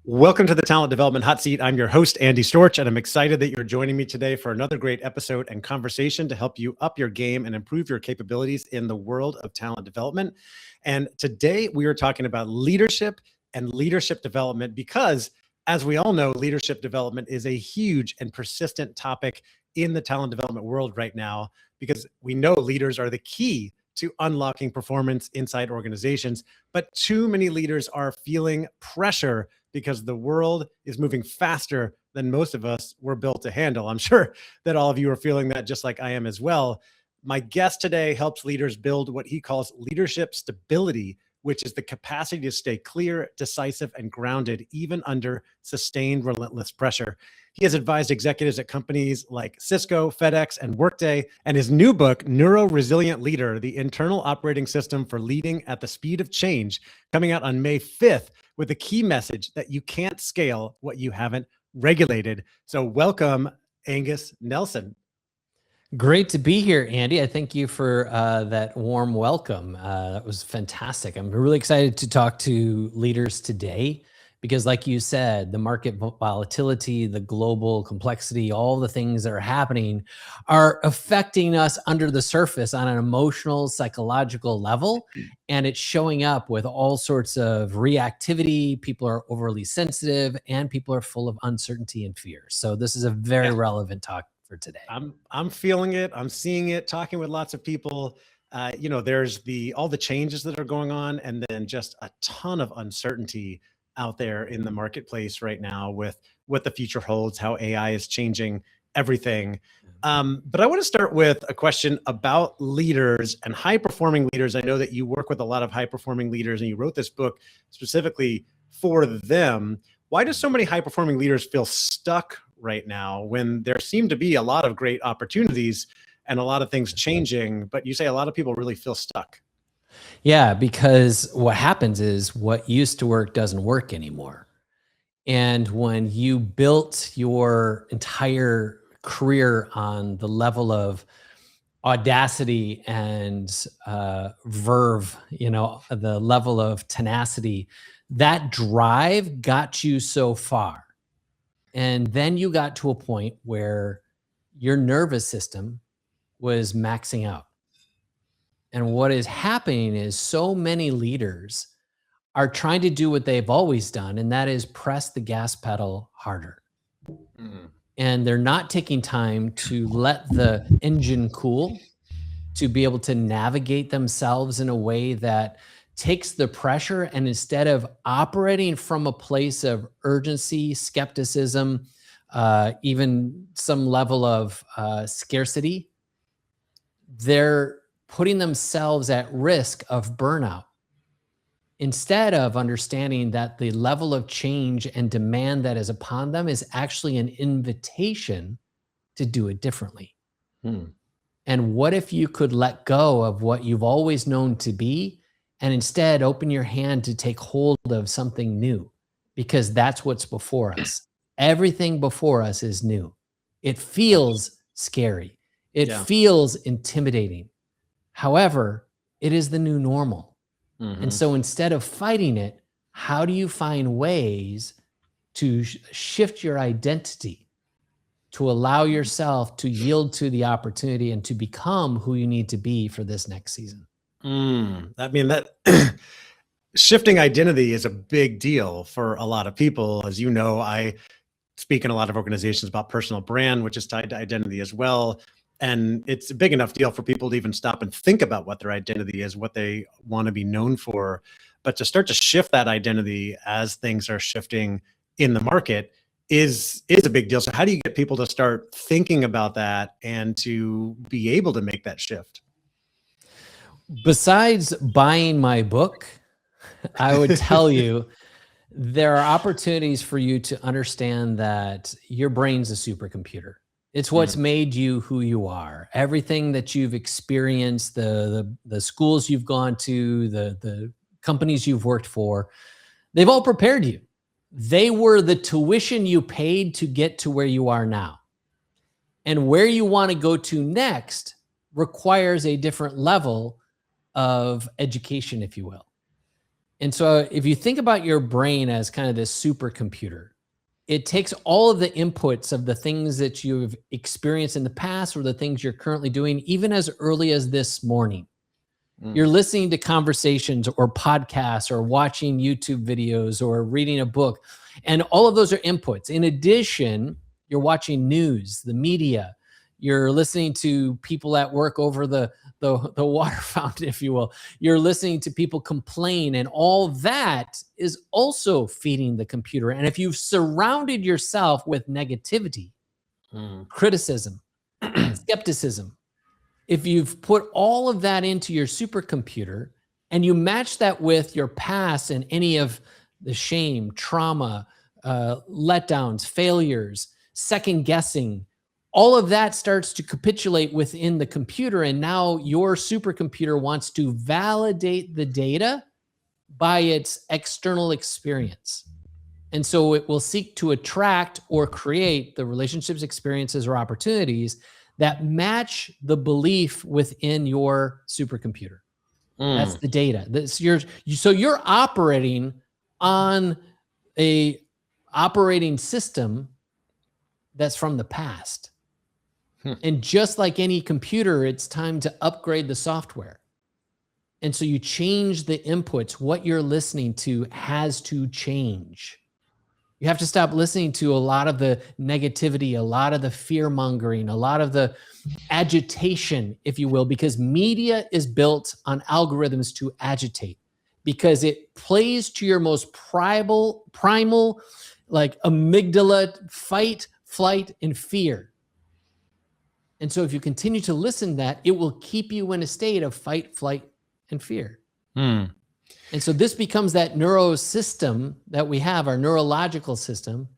Welcome to the Talent Development Hot Seat. I'm your host, Andy Storch, and I'm excited that you're joining me today for another great episode and conversation to help you up your game and improve your capabilities in the world of talent development. And today we are talking about leadership and leadership development because, as we all know, leadership development is a huge and persistent topic in the talent development world right now because we know leaders are the key to unlocking performance inside organizations, but too many leaders are feeling pressure because the world is moving faster than most of us were built to handle. I'm sure that all of you are feeling that just like I am as well. My guest today helps leaders build what he calls leadership stability, which is the capacity to stay clear, decisive, and grounded, even under sustained, relentless pressure. He has advised executives at companies like Cisco, FedEx, and Workday, and his new book, Neuro Resilient Leader, the internal operating system for leading at the speed of change, coming out on May 5th, with a key message that you can't scale what you haven't regulated. So welcome, Angus Nelson. Great to be here, Andy. I thank you for that warm welcome. That was fantastic. I'm really excited to talk to leaders today because, like you said, the market volatility, the global complexity, all the things that are happening are affecting us under the surface on an emotional, psychological level. And it's showing up with all sorts of reactivity. People are overly sensitive and people are full of uncertainty and fear. So this is a very relevant talk for today. I'm feeling it. I'm seeing it, talking with lots of people. There's all the changes that are going on, and then just a ton of uncertainty out there in the marketplace right now with what the future holds, how AI is changing everything. But I want to start with a question about leaders and high-performing leaders. I know that you work with a lot of high-performing leaders, and you wrote this book specifically for them. Why do so many high-performing leaders feel stuck right now when there seem to be a lot of great opportunities and a lot of things changing, but you say a lot of people really feel stuck? Yeah, because what happens is what used to work doesn't work anymore. And when you built your entire career on the level of audacity and verve, the level of tenacity, that drive got you so far. And then you got to a point where your nervous system was maxing out. And what is happening is so many leaders are trying to do what they've always done, and that is press the gas pedal harder. And they're not taking time to let the engine cool, to be able to navigate themselves in a way that takes the pressure, and instead of operating from a place of urgency, skepticism, even some level of scarcity, they're putting themselves at risk of burnout instead of understanding that the level of change and demand that is upon them is actually an invitation to do it differently. And what if you could let go of what you've always known to be and instead open your hand to take hold of something new? Because that's what's before us. Everything before us is new. It feels scary. It feels intimidating. However, it is the new normal. And so instead of fighting it, how do you find ways to shift your identity to allow yourself to yield to the opportunity and to become who you need to be for this next season? I mean, that shifting identity is a big deal for a lot of people. As you know, I speak in a lot of organizations about personal brand, which is tied to identity as well. And it's a big enough deal for people to even stop and think about what their identity is, what they want to be known for. But to start to shift that identity as things are shifting in the market is a big deal. So how do you get people to start thinking about that and to be able to make that shift? Besides buying my book, I would tell you there are opportunities for you to understand that your brain's a supercomputer. It's what's made you who you are. Everything that you've experienced, the schools you've gone to, the companies you've worked for, they've all prepared you. They were the tuition you paid to get to where you are now. And where you want to go to next requires a different level of education, if you will. And so if you think about your brain as kind of this supercomputer, it takes all of the inputs of the things that you've experienced in the past or the things you're currently doing, even as early as this morning. You're listening to conversations or podcasts or watching YouTube videos or reading a book. And all of those are inputs. In addition, you're watching news, the media. You're listening to people at work over the water fountain, if you will. You're listening to people complain, and all that is also feeding the computer. And if you've surrounded yourself with negativity, criticism, skepticism, if you've put all of that into your supercomputer and you match that with your past and any of the shame, trauma, letdowns, failures, second guessing, all of that starts to capitulate within the computer. And now your supercomputer wants to validate the data by its external experience. And so it will seek to attract or create the relationships, experiences, or opportunities that match the belief within your supercomputer. That's the data. So you're operating on a operating system that's from the past. And just like any computer, it's time to upgrade the software. And so you change the inputs. What you're listening to has to change. You have to stop listening to a lot of the negativity, a lot of the fear mongering, a lot of the agitation, if you will, because media is built on algorithms to agitate, because it plays to your most primal, like amygdala, fight, flight, and fear. And so if you continue to listen to that, it will keep you in a state of fight, flight, and fear. And so this becomes that neuro system that we have, our neurological system,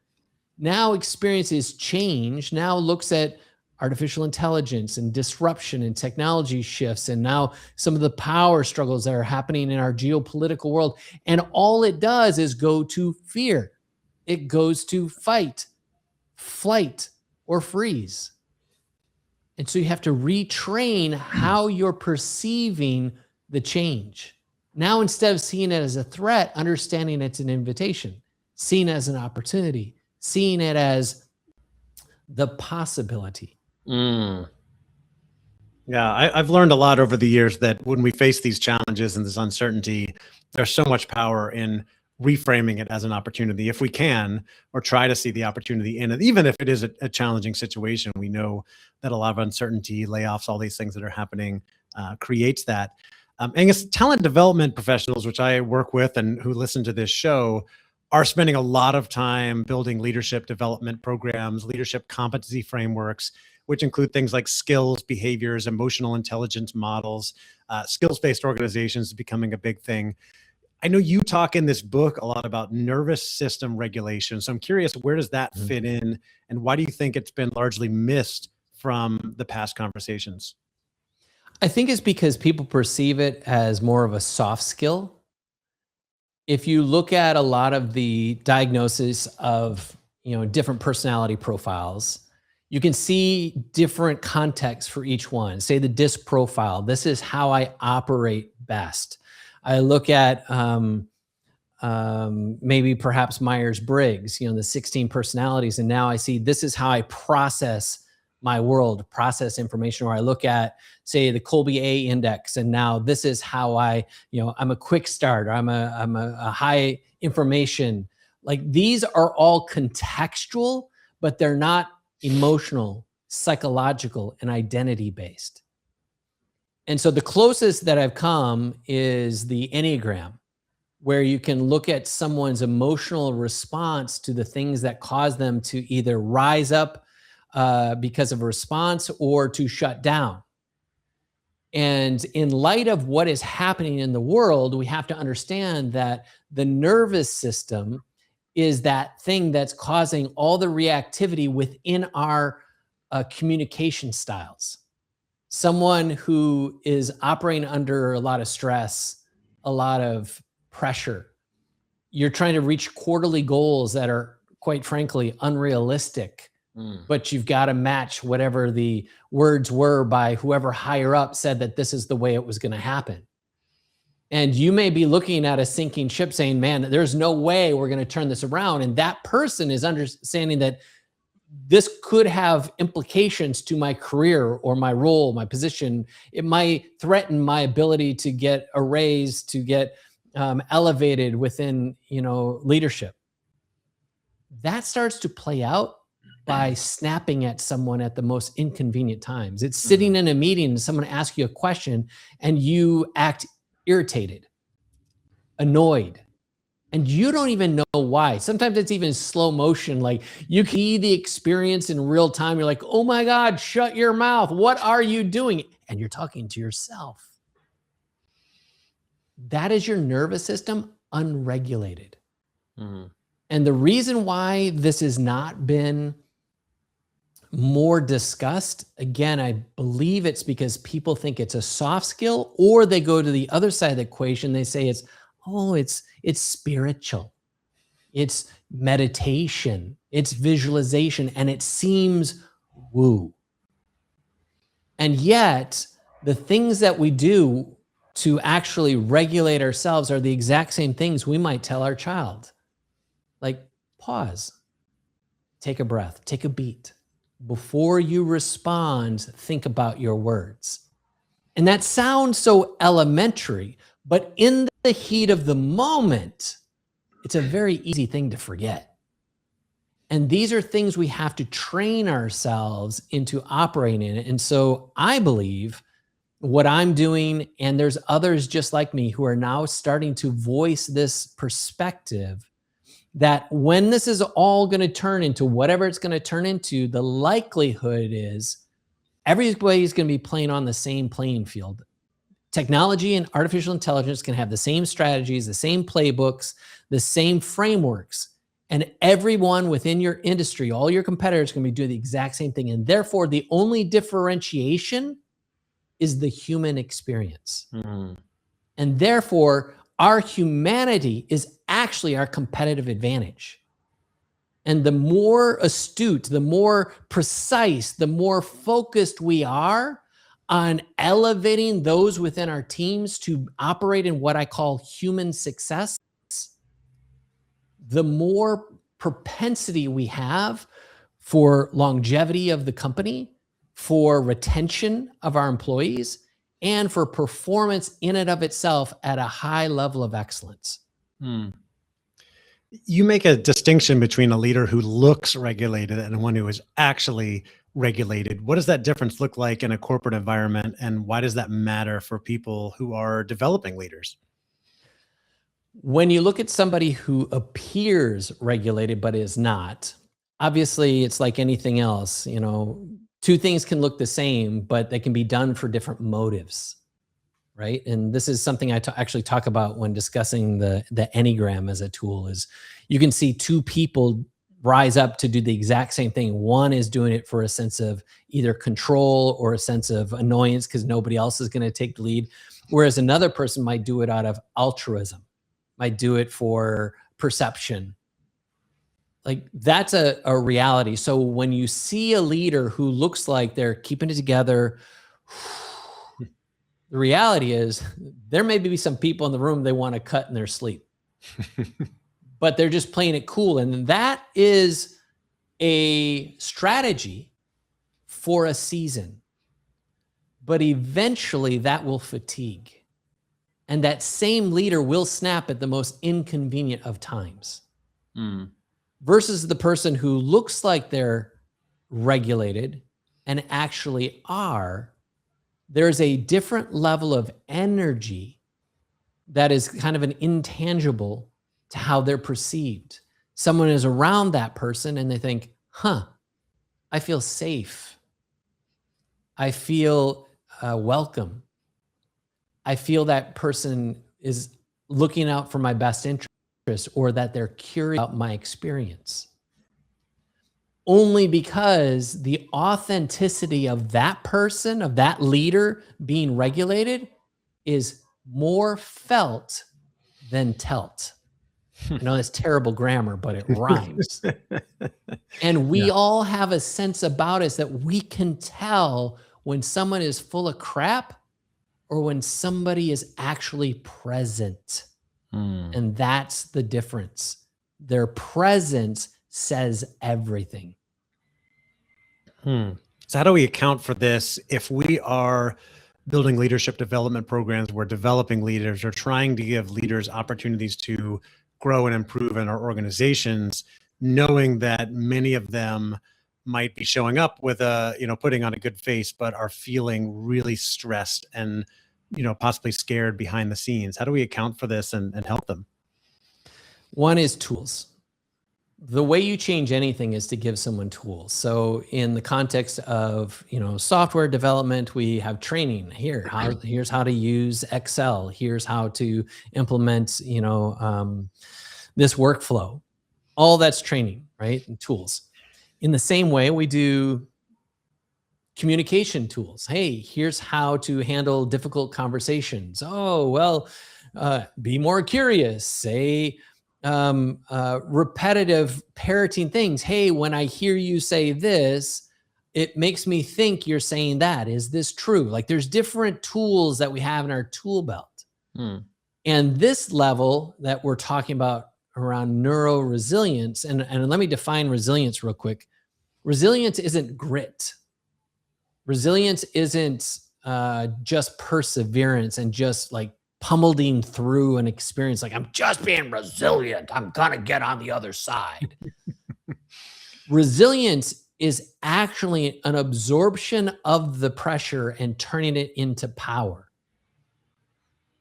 now experiences change, now looks at artificial intelligence and disruption and technology shifts, and now some of the power struggles that are happening in our geopolitical world. And all it does is go to fear. It goes to fight, flight, or freeze. And so you have to retrain how you're perceiving the change. Now, instead of seeing it as a threat, understanding it's an invitation, seeing it as an opportunity, seeing it as the possibility. Yeah, I've learned a lot over the years that when we face these challenges and this uncertainty, there's so much power in reframing it as an opportunity if we can, or try to see the opportunity in it. Even if it is a challenging situation, we know that a lot of uncertainty, layoffs, all these things that are happening creates that. Angus, talent development professionals, which I work with and who listen to this show, are spending a lot of time building leadership development programs, leadership competency frameworks, which include things like skills, behaviors, emotional intelligence models. Skills-based organizations is becoming a big thing. I know you talk in this book a lot about nervous system regulation. So I'm curious, where does that fit in? And why do you think it's been largely missed from the past conversations? I think it's because people perceive it as more of a soft skill. If you look at a lot of the diagnosis of, different personality profiles, you can see different contexts for each one. Say the DISC profile. This is how I operate best. I look at maybe perhaps Myers-Briggs, the 16 personalities, and now I see this is how I process my world, process information. Or I look at, say, the Colby A index, and now this is how I'm a quick starter. I'm a high information. Like, these are all contextual, but they're not emotional, psychological, and identity based. And so the closest that I've come is the Enneagram, where you can look at someone's emotional response to the things that cause them to either rise up because of a response or to shut down. And in light of what is happening in the world, we have to understand that the nervous system is that thing that's causing all the reactivity within our communication styles. Someone who is operating under a lot of stress, a lot of pressure, you're trying to reach quarterly goals that are, quite frankly, unrealistic. But you've got to match whatever the words were by whoever higher up said that this is the way it was going to happen. And you may be looking at a sinking ship saying, man, there's no way we're going to turn this around. And that person is understanding that this could have implications to my career or my role, my position. It might threaten my ability to get a raise, to get elevated within, leadership. That starts to play out by snapping at someone at the most inconvenient times. It's sitting in a meeting and someone asks you a question and you act irritated, annoyed, and you don't even know why. Sometimes it's even slow motion. Like you can see the experience in real time. You're like, oh my God, shut your mouth. What are you doing? And you're talking to yourself. That is your nervous system unregulated. And the reason why this has not been more discussed, again, I believe it's because people think it's a soft skill, or they go to the other side of the equation. They say it's spiritual, it's meditation, it's visualization, and it seems woo. And yet the things that we do to actually regulate ourselves are the exact same things we might tell our child. Like, pause, take a breath, take a beat. Before you respond, think about your words. And that sounds so elementary, but in the heat of the moment, it's a very easy thing to forget. And these are things we have to train ourselves into operating in. And so I believe what I'm doing, and there's others just like me who are now starting to voice this perspective, that when this is all going to turn into whatever it's going to turn into, the likelihood is everybody's going to be playing on the same playing field. Technology and artificial intelligence can have the same strategies, the same playbooks, the same frameworks, and everyone within your industry, all your competitors, can be doing the exact same thing. And therefore, the only differentiation is the human experience. And therefore, our humanity is actually our competitive advantage. And the more astute, the more precise, the more focused we are on elevating those within our teams to operate in what I call human success, the more propensity we have for longevity of the company, for retention of our employees, and for performance in and of itself at a high level of excellence. You make a distinction between a leader who looks regulated and one who is actually regulated. What does that difference look like in a corporate environment, and why does that matter for people who are developing leaders? When you look at somebody who appears regulated but is not, obviously it's like anything else. Two things can look the same, but they can be done for different motives, right? And this is something I actually talk about when discussing the Enneagram as a tool. Is you can see two people rise up to do the exact same thing. One is doing it for a sense of either control or a sense of annoyance because nobody else is going to take the lead, whereas another person might do it out of altruism, might do it for perception. Like that's a reality. So when you see a leader who looks like they're keeping it together, the reality is there may be some people in the room they want to cut in their sleep, but they're just playing it cool. And that is a strategy for a season, but eventually that will fatigue. And that same leader will snap at the most inconvenient of times. Versus the person who looks like they're regulated and actually are. There's a different level of energy that is kind of an intangible to how they're perceived. Someone is around that person and they think, I feel safe. I feel welcome. I feel that person is looking out for my best interest, or that they're curious about my experience. Only because the authenticity of that person, of that leader being regulated, is more felt than telt. I know that's terrible grammar, but it rhymes. And we all have a sense about us that we can tell when someone is full of crap or when somebody is actually present. And that's the difference. Their presence says everything. So how do we account for this if we are building leadership development programs, we're developing leaders or trying to give leaders opportunities to grow and improve in our organizations, knowing that many of them might be showing up with putting on a good face, but are feeling really stressed and, possibly scared behind the scenes? How do we account for this and help them? One is tools. The way you change anything is to give someone tools. So in the context of, software development, we have training here. Here's how to use Excel. Here's how to implement, this workflow. All that's training, right? And tools. In the same way, we do communication tools. Hey, here's how to handle difficult conversations. Oh, well, be more curious. Say, repetitive parroting things. Hey, when I hear you say this, it makes me think you're saying that. Is this true? Like, there's different tools that we have in our tool belt. And this level that we're talking about around neuro resilience, and let me define resilience real quick. Resilience isn't grit. Resilience isn't just perseverance and just like pummeling through an experience like, I'm just being resilient, I'm gonna get on the other side. Resilience is actually an absorption of the pressure and turning it into power.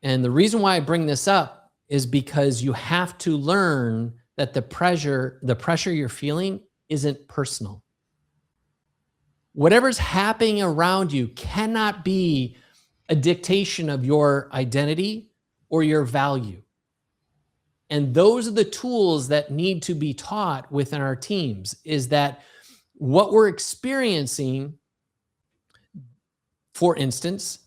And the reason why I bring this up is because you have to learn that the pressure you're feeling isn't personal. Whatever's happening around you cannot be a dictation of your identity or your value. And those are the tools that need to be taught within our teams, is that what we're experiencing, for instance,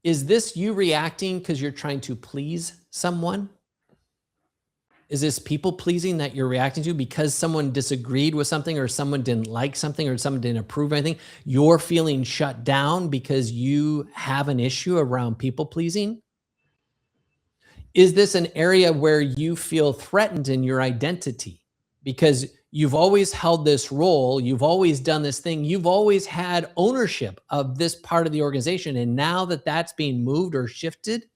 is this you reacting because you're trying to please someone? Is this people pleasing that you're reacting to because someone disagreed with something or someone didn't like something or someone didn't approve of anything? You're feeling shut down because you have an issue around people pleasing? Is this an area where you feel threatened in your identity because you've always held this role, you've always done this thing, you've always had ownership of this part of the organization, and now that that's being moved or shifted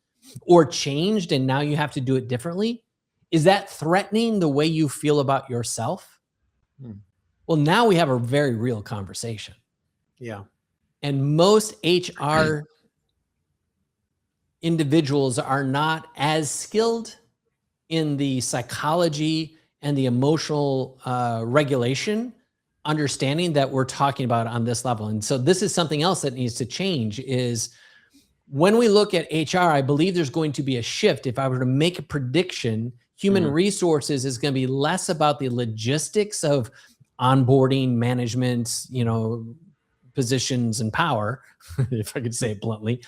or changed and now you have to do it differently? Is that threatening the way you feel about yourself? Well, now we have a very real conversation. Yeah. And most HR individuals are not as skilled in the psychology and the emotional regulation, understanding that we're talking about on this level. And so this is something else that needs to change, is when we look at HR, I believe there's going to be a shift. If I were to make a prediction, human resources is going to be less about the logistics of onboarding, management, positions and power, if I could say it bluntly.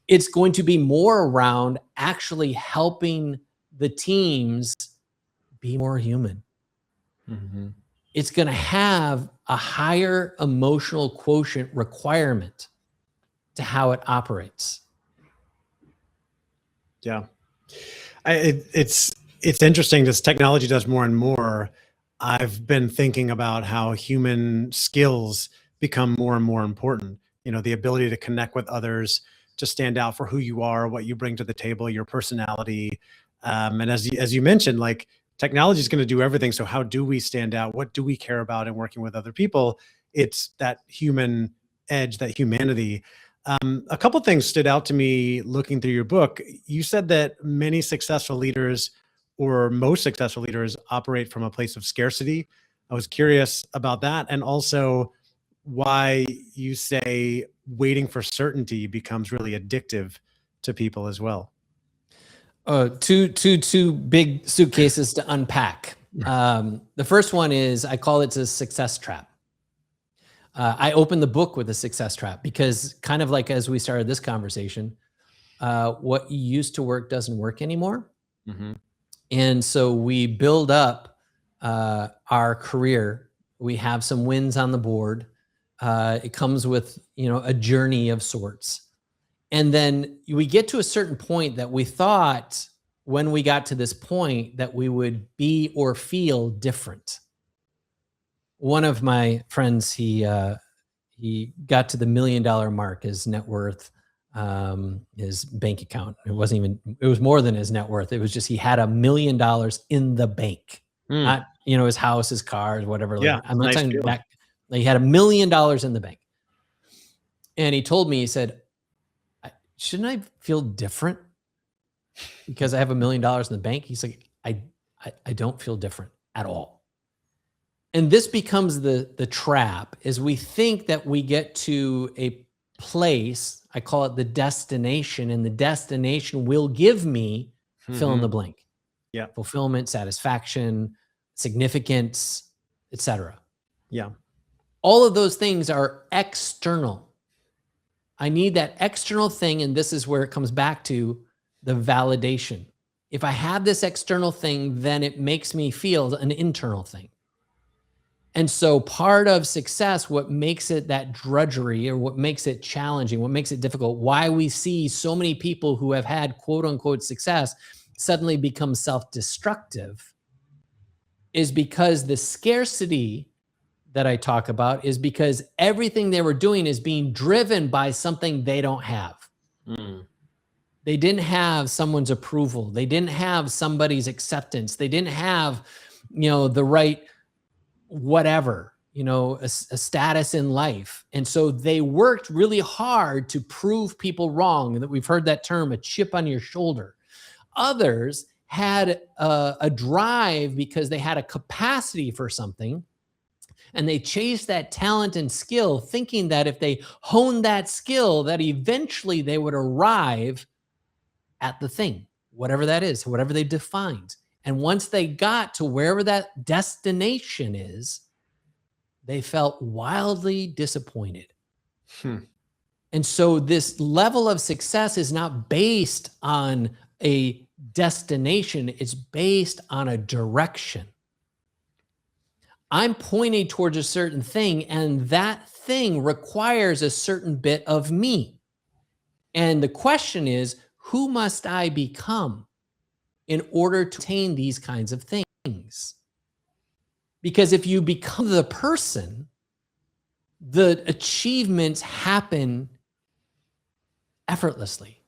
It's going to be more around actually helping the teams be more human. It's going to have a higher emotional quotient requirement to how it operates. Yeah. It's interesting, as technology does more and more. I've been thinking about how human skills become more and more important. The ability to connect with others, to stand out for who you are, what you bring to the table, your personality. And as you mentioned, like, technology is going to do everything. So how do we stand out? What do we care about in working with other people? It's that human edge, that humanity. A couple of things stood out to me looking through your book. You said that many successful leaders, or most successful leaders, operate from a place of scarcity. I was curious about that, and also why you say waiting for certainty becomes really addictive to people as well. Two big suitcases to unpack. The first one is, I call it a success trap. I opened the book with a success trap because, kind of like as we started this conversation, what used to work doesn't work anymore. And so we build up our career. We have some wins on the board. It comes with, a journey of sorts. And then we get to a certain point that we thought when we got to this point that we would be or feel different. One of my friends, he got to the $1 million mark, his net worth, his bank account. It was more than his net worth. It was just, he had $1 million in the bank, not, his house, his cars, whatever. Yeah, I'm not nice talking feeling. back. He had $1 million in the bank. And he told me, he said, shouldn't I feel different because I have $1 million in the bank? He's like, I don't feel different at all. And this becomes the trap, is we think that we get to a place, I call it the destination, and the destination will give me fill in the blank. Yeah. Fulfillment, satisfaction, significance, etc. Yeah. All of those things are external. I need that external thing, and this is where it comes back to the validation. If I have this external thing, then it makes me feel an internal thing. And so part of success, what makes it that drudgery, or what makes it challenging, what makes it difficult, why we see so many people who have had quote unquote success suddenly become self-destructive, is because the scarcity that I talk about is because everything they were doing is being driven by something they don't have. They didn't have someone's approval. They didn't have somebody's acceptance. They didn't have, the right whatever, a status in life. And so they worked really hard to prove people wrong. That we've heard that term, a chip on your shoulder. Others had a drive because they had a capacity for something, and they chased that talent and skill, thinking that if they honed that skill, that eventually they would arrive at the thing, whatever that is, whatever they defined. And once they got to wherever that destination is, they felt wildly disappointed. And so this level of success is not based on a destination, it's based on a direction. I'm pointing towards a certain thing, and that thing requires a certain bit of me. And the question is, who must I become in order to attain these kinds of things? Because if you become the person, the achievements happen effortlessly.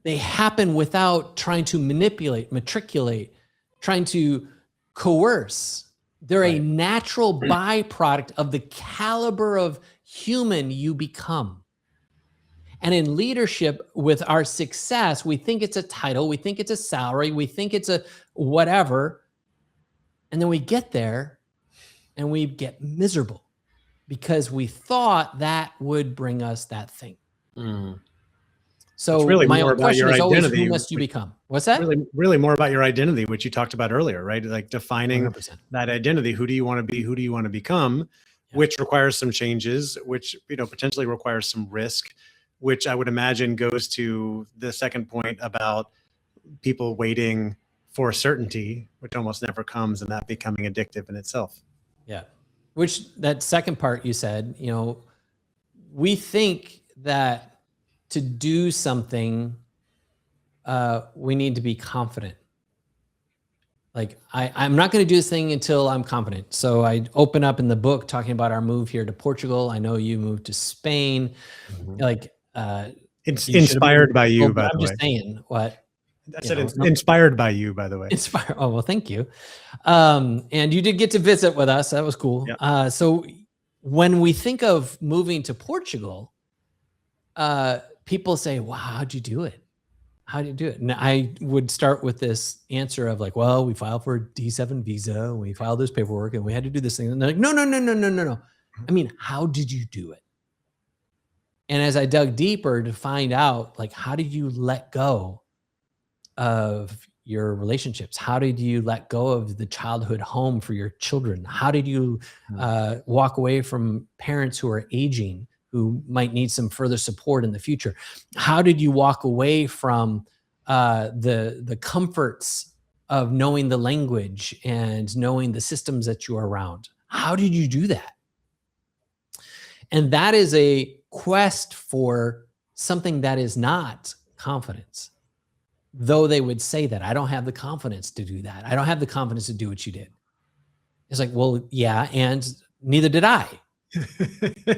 They happen without trying to manipulate, matriculate, trying to coerce. They're a natural byproduct of the caliber of human you become. And in leadership, with our success, we think it's a title, we think it's a salary, we think it's a whatever. And then we get there and we get miserable because we thought that would bring us that thing. So it's really my more own about question your is always, identity, who must you become? What's that? Really more about your identity, which you talked about earlier, right? Like defining 100%. that identity. Who do you want to be? Who do you want to become? Yeah. Which requires some changes, which, potentially requires some risk, which I would imagine goes to the second point about people waiting for certainty, which almost never comes, and that becoming addictive in itself. Yeah. Which, that second part you said, we think that to do something, we need to be confident. Like, I'm not going to do this thing until I'm confident. So I open up in the book talking about our move here to Portugal. I know you moved to Spain. Like, it's inspired by you, by the way. I'm just saying what. I said it's inspired by you, by the way. Inspired. Oh, well, thank you. And you did get to visit with us. That was cool. Yeah. So when we think of moving to Portugal, people say, wow, how'd you do it? How do you do it? And I would start with this answer of like, well, we filed for a D7 visa, and we filed this paperwork, and we had to do this thing. And they're like, no. I mean, how did you do it? And as I dug deeper to find out, like, how did you let go of your relationships? How did you let go of the childhood home for your children? How did you walk away from parents who are aging, who might need some further support in the future? How did you walk away from the comforts of knowing the language and knowing the systems that you're around? How did you do that? And that is a quest for something that is not confidence. Though they would say that, I don't have the confidence to do that. I don't have the confidence to do what you did. It's like, well, yeah, and neither did I.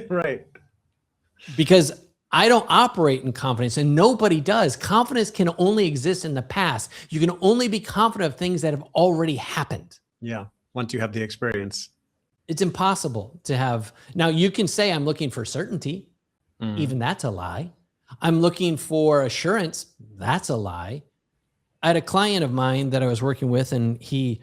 Right. Because I don't operate in confidence, and nobody does. Confidence can only exist in the past. You can only be confident of things that have already happened. Yeah. Once you have the experience. It's impossible to have. Now, you can say, I'm looking for certainty. Even that's a lie. I'm looking for assurance. That's a lie. I had a client of mine that I was working with, and he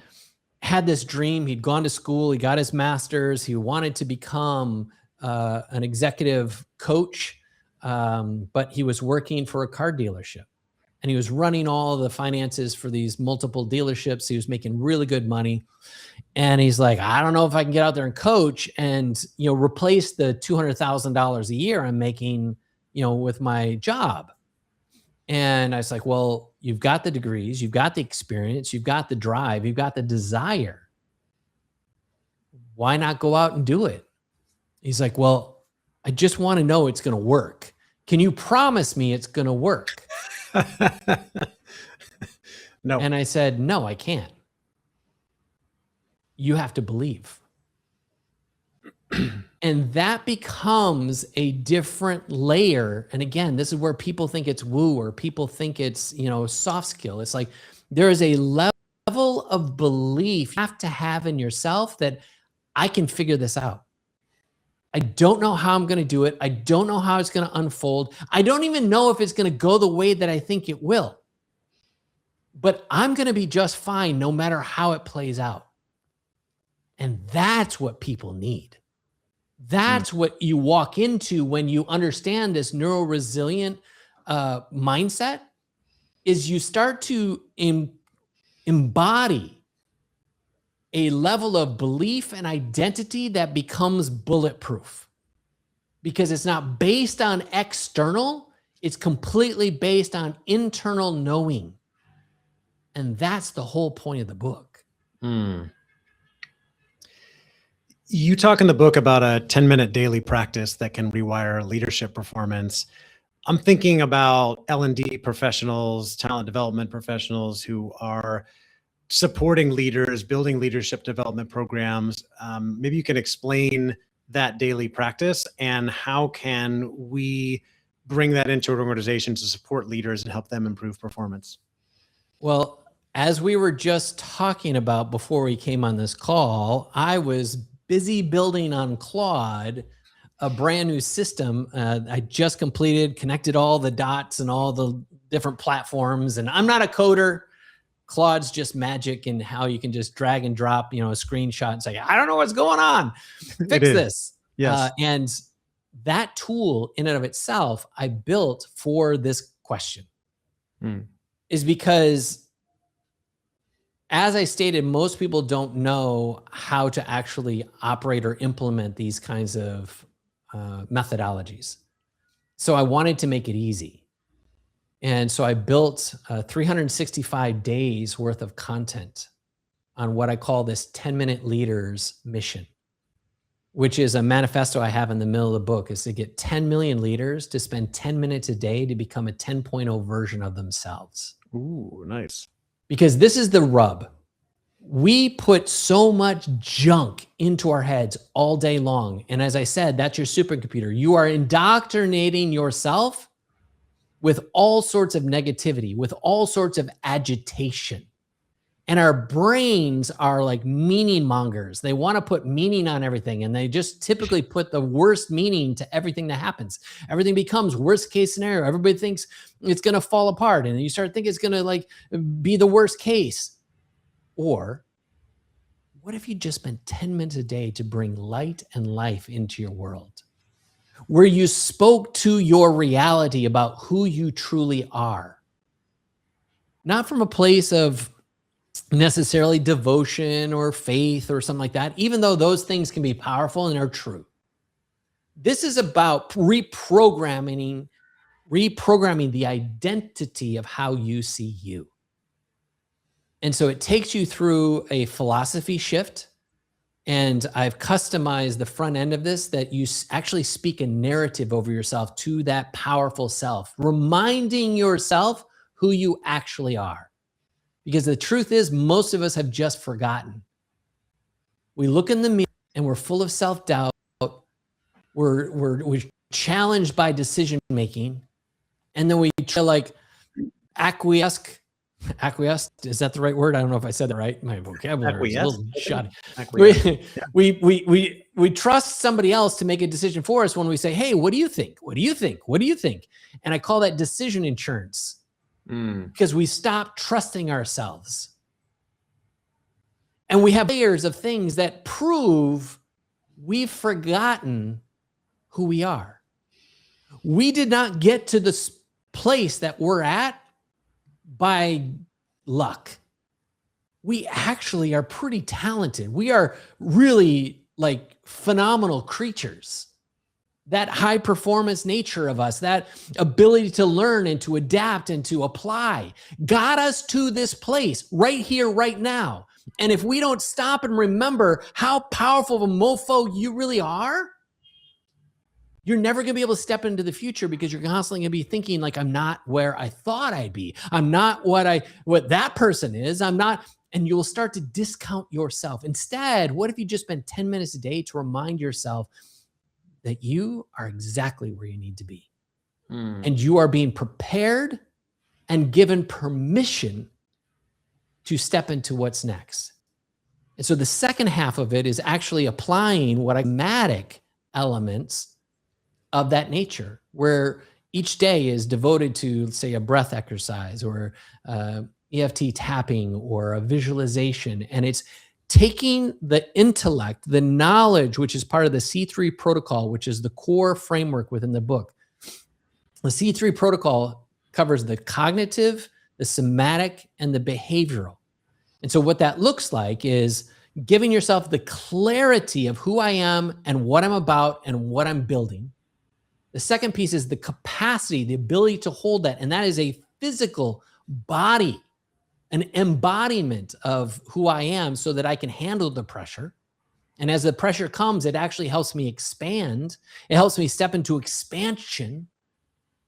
had this dream. He'd gone to school. He got his master's. He wanted to become an executive coach, but he was working for a car dealership, and he was running all the finances for these multiple dealerships. He was making really good money. And he's like, I don't know if I can get out there and coach and, replace the $200,000 a year I'm making, with my job. And I was like, well, you've got the degrees, you've got the experience, you've got the drive, you've got the desire. Why not go out and do it? He's like, well, I just want to know it's going to work. Can you promise me it's going to work? No. And I said, no, I can't. You have to believe. And that becomes a different layer. And again, this is where people think it's woo, or people think it's, soft skill. It's like there is a level of belief you have to have in yourself that I can figure this out. I don't know how I'm going to do it. I don't know how it's going to unfold. I don't even know if it's going to go the way that I think it will. But I'm going to be just fine no matter how it plays out. And that's what people need. That's what you walk into when you understand this neuro-resilient mindset, is you start to embody a level of belief and identity that becomes bulletproof, because it's not based on external, it's completely based on internal knowing. And that's the whole point of the book. You talk in the book about a 10-minute daily practice that can rewire leadership performance. I'm thinking about L&D professionals, talent development professionals who are supporting leaders, building leadership development programs. Maybe you can explain that daily practice and how can we bring that into an organization to support leaders and help them improve performance? Well, as we were just talking about before we came on this call, I was busy building on Claude a brand new system. I just connected all the dots and all the different platforms. And I'm not a coder. Claude's just magic in how you can just drag and drop, a screenshot and say, I don't know what's going on. Fix this. Yes. And that tool in and of itself, I built for this question is because, as I stated, most people don't know how to actually operate or implement these kinds of methodologies. So I wanted to make it easy. And so I built 365 days worth of content on what I call this 10-minute leaders mission, which is a manifesto I have in the middle of the book, is to get 10 million leaders to spend 10 minutes a day to become a 10.0 version of themselves. Ooh, nice. Because this is the rub. We put so much junk into our heads all day long. And as I said, that's your supercomputer. You are indoctrinating yourself with all sorts of negativity, with all sorts of agitation. And our brains are like meaning mongers. They want to put meaning on everything. And they just typically put the worst meaning to everything that happens. Everything becomes worst case scenario. Everybody thinks it's going to fall apart. And you start thinking it's going to be the worst case. Or what if you just spent 10 minutes a day to bring light and life into your world, where you spoke to your reality about who you truly are? Not from a place of necessarily devotion or faith or something like that, even though those things can be powerful and are true. This is about reprogramming the identity of how you see you. And so it takes you through a philosophy shift And I've customized the front end of this that you actually speak a narrative over yourself to that powerful self, reminding yourself who you actually are. Because the truth is, most of us have just forgotten. We look in the mirror and we're full of self-doubt. We're challenged by decision making. And then we try like acquiesce. Is that the right word? I don't know if I said that right. My vocabulary is a little shoddy. We trust somebody else to make a decision for us when we say, hey, what do you think? What do you think? What do you think? And I call that decision insurance because we stop trusting ourselves. And we have layers of things that prove we've forgotten who we are. We did not get to this place that we're at by luck. We actually are pretty talented. We are really like phenomenal creatures. That high performance nature of us, that ability to learn and to adapt and to apply got us to this place right here, right now. And if we don't stop and remember how powerful of a mofo you really are, you're never going to be able to step into the future because you're constantly going to be thinking like, I'm not where I thought I'd be. I'm not what that person is. I'm not. And you'll start to discount yourself. Instead, what if you just spend 10 minutes a day to remind yourself that you are exactly where you need to be. And you are being prepared and given permission to step into what's next. And so the second half of it is actually applying what pragmatic elements of that nature, where each day is devoted to, say, a breath exercise or EFT tapping or a visualization. And it's taking the intellect, the knowledge, which is part of the C3 protocol, which is the core framework within the book. The C3 protocol covers the cognitive, the somatic, and the behavioral. And so what that looks like is giving yourself the clarity of who I am and what I'm about and what I'm building. The second piece is the capacity, the ability to hold that. And that is a physical body, an embodiment of who I am so that I can handle the pressure. And as the pressure comes, it actually helps me expand. It helps me step into expansion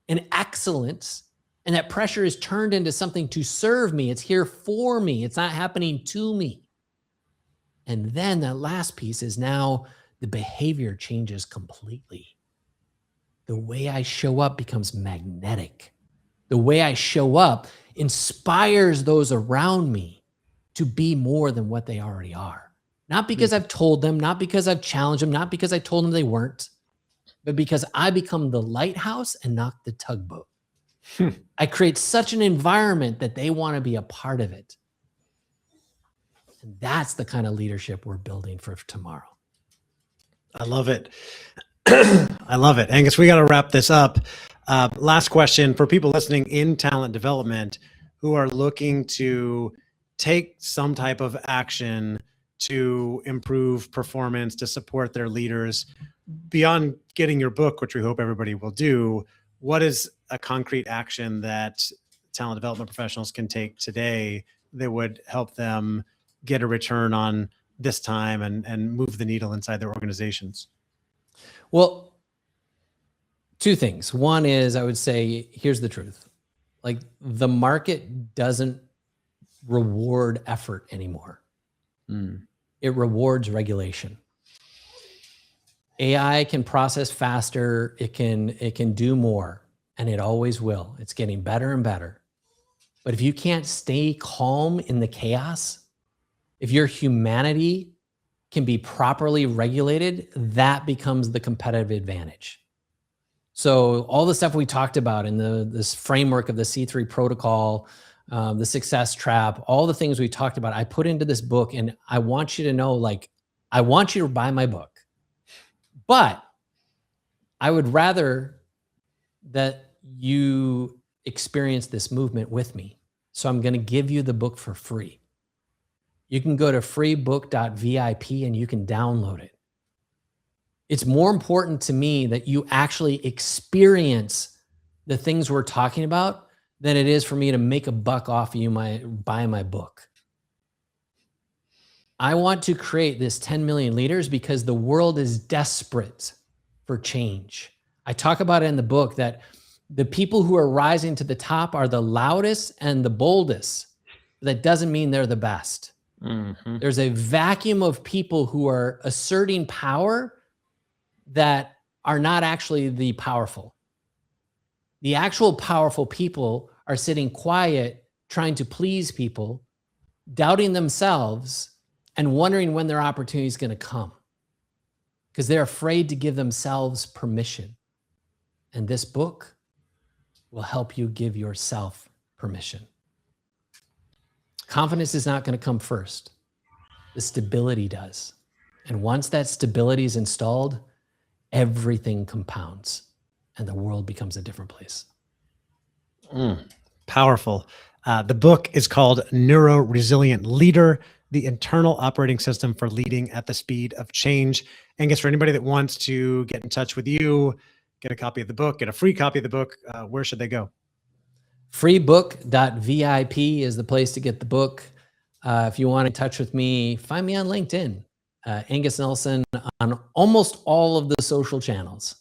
and excellence. And that pressure is turned into something to serve me. It's here for me. It's not happening to me. And then that last piece is now the behavior changes completely. The way I show up becomes magnetic. The way I show up inspires those around me to be more than what they already are. Not because I've told them, not because I've challenged them, not because I told them they weren't, but because I become the lighthouse and not the tugboat. I create such an environment that they want to be a part of it. And that's the kind of leadership we're building for tomorrow. I love it. I love it. Angus, we got to wrap this up. Last question for people listening in talent development who are looking to take some type of action to improve performance, to support their leaders. Beyond getting your book, which we hope everybody will do, what is a concrete action that talent development professionals can take today that would help them get a return on this time and move the needle inside their organizations? Well, two things. One is, I would say, here's the truth. Like, the market doesn't reward effort anymore. It rewards regulation. AI can process faster. It can do more, and it always will. It's getting better and better. But if you can't stay calm in the chaos, if your humanity can be properly regulated, that becomes the competitive advantage. So all the stuff we talked about in this framework of the C3 protocol, the success trap, all the things we talked about, I put into this book, and I want you to know, like, I want you to buy my book, but I would rather that you experience this movement with me. So I'm going to give you the book for free. You can go to freebook.vip and you can download it. It's more important to me that you actually experience the things we're talking about than it is for me to make a buck off of you by my book. I want to create this 10 million leaders because the world is desperate for change. I talk about it in the book that the people who are rising to the top are the loudest and the boldest. That doesn't mean they're the best. Mm-hmm. There's a vacuum of people who are asserting power that are not actually the powerful. The actual powerful people are sitting quiet, trying to please people, doubting themselves, and wondering when their opportunity is going to come because they're afraid to give themselves permission. And this book will help you give yourself permission. Confidence is not going to come first. The stability does. And once that stability is installed, everything compounds and the world becomes a different place. Powerful. The book is called Neuro Resilient Leader, the internal operating system for leading at the speed of change. Angus, for anybody that wants to get in touch with you, get a copy of the book, get a free copy of the book, where should they go? Freebook.vip is the place to get the book. If you want in touch with me, find me on LinkedIn, Angus Nelson, on almost all of the social channels.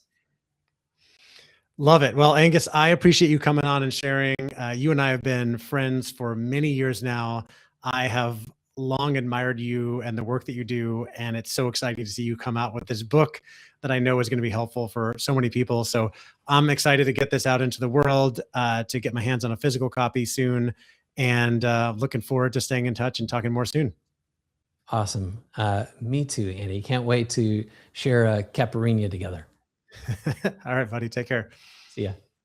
Love it. Well, Angus, I appreciate you coming on and sharing. You and I have been friends for many years now. I have long admired you and the work that you do, and it's so exciting to see you come out with this book that I know is going to be helpful for so many people. So I'm excited to get this out into the world, to get my hands on a physical copy soon, and looking forward to staying in touch and talking more soon. Awesome. Me too, Andy. Can't wait to share a caipirinha together. All right, buddy. Take care. See ya.